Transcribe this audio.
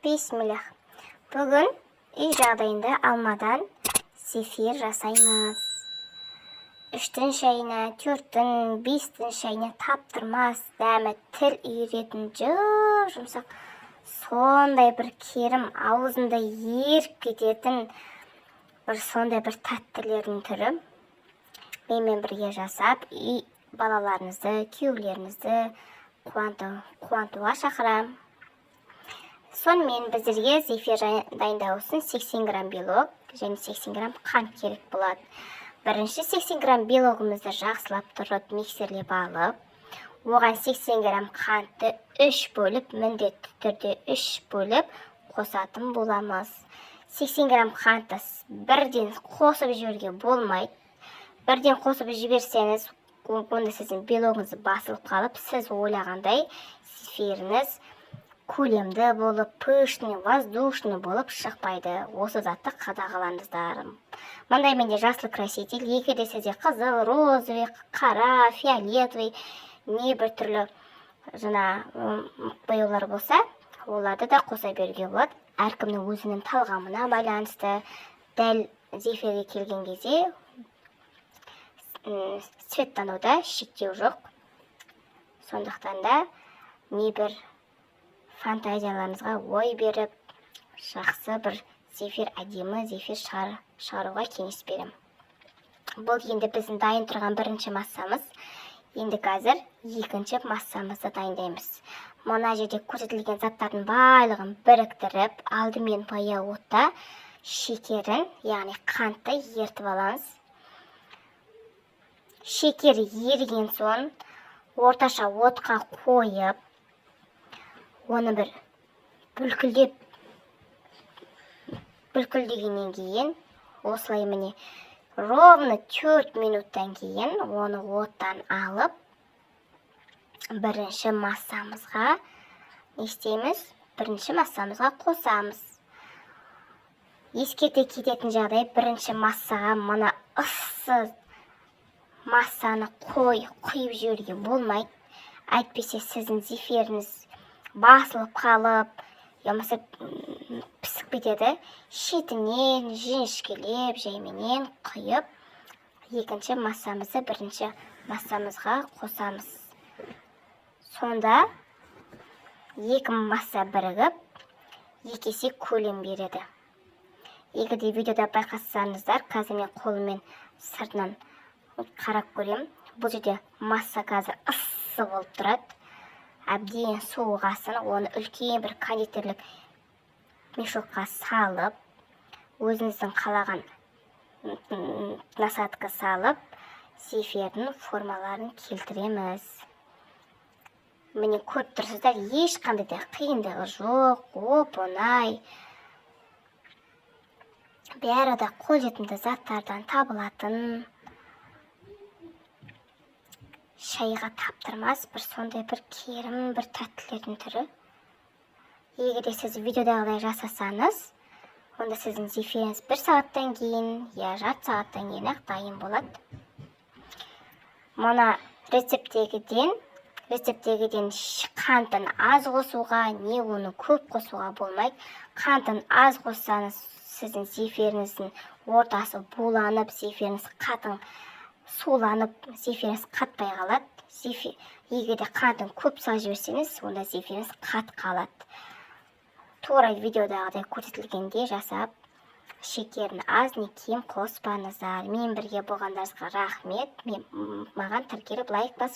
Бисмиллах. Бүгін үй жағдайында алмадан зефир жасаймыз. 3-тің шайына, 4-тің, 5-тің шайына таптырмас, дәмі тіл үйіретін жұмсақ, сондай бір керім, аузында еріп кететін сондай бір тәттілердің түрі. Менімен бірге жасап, үй балаларыңызды, күйеулеріңізді қуантуға шақырам. Сонымен біздерге зефир дайындау үшін 80 грамм белок және 80 грамм қант керек болады. Бірінші 80 грамм белогымызды жақсылап тұрып миксерлеп алып, оған 80 грамм қантты 3 бөліп, міндетті түрде 3 бөліп қосатын боламыз. 80 грамм қантты бірден қосып жіберуге болмайды. Бірден қосып жіберсеңіз, онда сіздің белогыңыз басылып қалып, сіз ойлағандай зефиріңіз көлемді болып, пышный, воздушный болып шықпайды. Осы затты қадағалаңыздар. Мындай менде жасыл краситель, егерде сізде қызыл, розовый, қара, фиолетовый, не бір түрлі бояулар болса, оларды да қоса беруге болады. Әркімнің өзінің талғамына байланысты. Дәл зефирге келген кезде цветтануда шектеу жоқ. Сондықтан да небір фантазияларыңызға ой беріп, жақсы бір зефир, әдемі зефир шығаруға кеңес берем. Бұл енді біздің дайын тұрған бірінші массамыз. Енді қазір екінші массамызды дайындаймыз. Мына жерде көрсетілген заттардың барлығын біріктіріп, алдымен баяу отта шекерін, яғни қантты ертіп аламыз. Шекер еріген соң орташа отқа қойып, оны бір бүлкілдегеннен кейін, осылай міне ровно 4 минуттан кейін оны оттан алып, бірінші массамызға қосамыз. Ескерте кететін жағдай, бірінші массаға мына ыссы массаны құйып жіберуге болмайды. Әйтпесе сіздің зефиріңіз басылып қалып, ямаса пісіп кетеді. Шетінен жіңішкелеп, жайменен құйып, екінші массамызды бірінші массамызға қосамыз. Сонда екі масса бірігіп, екі есе көлем береді. Егерде видеода байқасаңыздар, қазір мен қолыммен сыртынан қарап көрем. Бұл жерде масса қазір ыссы болып тұрады. Әбден суығасын, оны үлкен бір кондитерлік мешокқа салып, өзіңіздің қалаған насадка салып, зефирдің формаларын келтіреміз. Міне көріп тұрсыздар, ешқандай да қиындығы жоқ, оп-оңай. Бәрі де қолжетімді заттардан табылатын, шайға таптырмас бір сондай бір керім, бір тәттілердің түрі. Егерде сіз видеодағыдай жасасаңыз, онда сіздің зефиріңіз 1 сағаттан кейін, я жарты сағаттан кейін дайын болады. Мұна рецептегіден қантын аз қосуға, не оны көп қосуға болмайды. Қантын аз қоссаңыз, сіздің зефиріңіздің ортасы буланып, зефиріңіз қатын суланып, зефиріңіз қатпай қалады. Егерде қантын көп салып жіберсеңіз, онда зефиріңіз қат қалады. Тура видеодағыдай көрсетілгенде жасап, шекерін аз не кем қоспаңыздар. Мен бірге болғандарыңызға рахмет. Маған тіркеліп лайк басып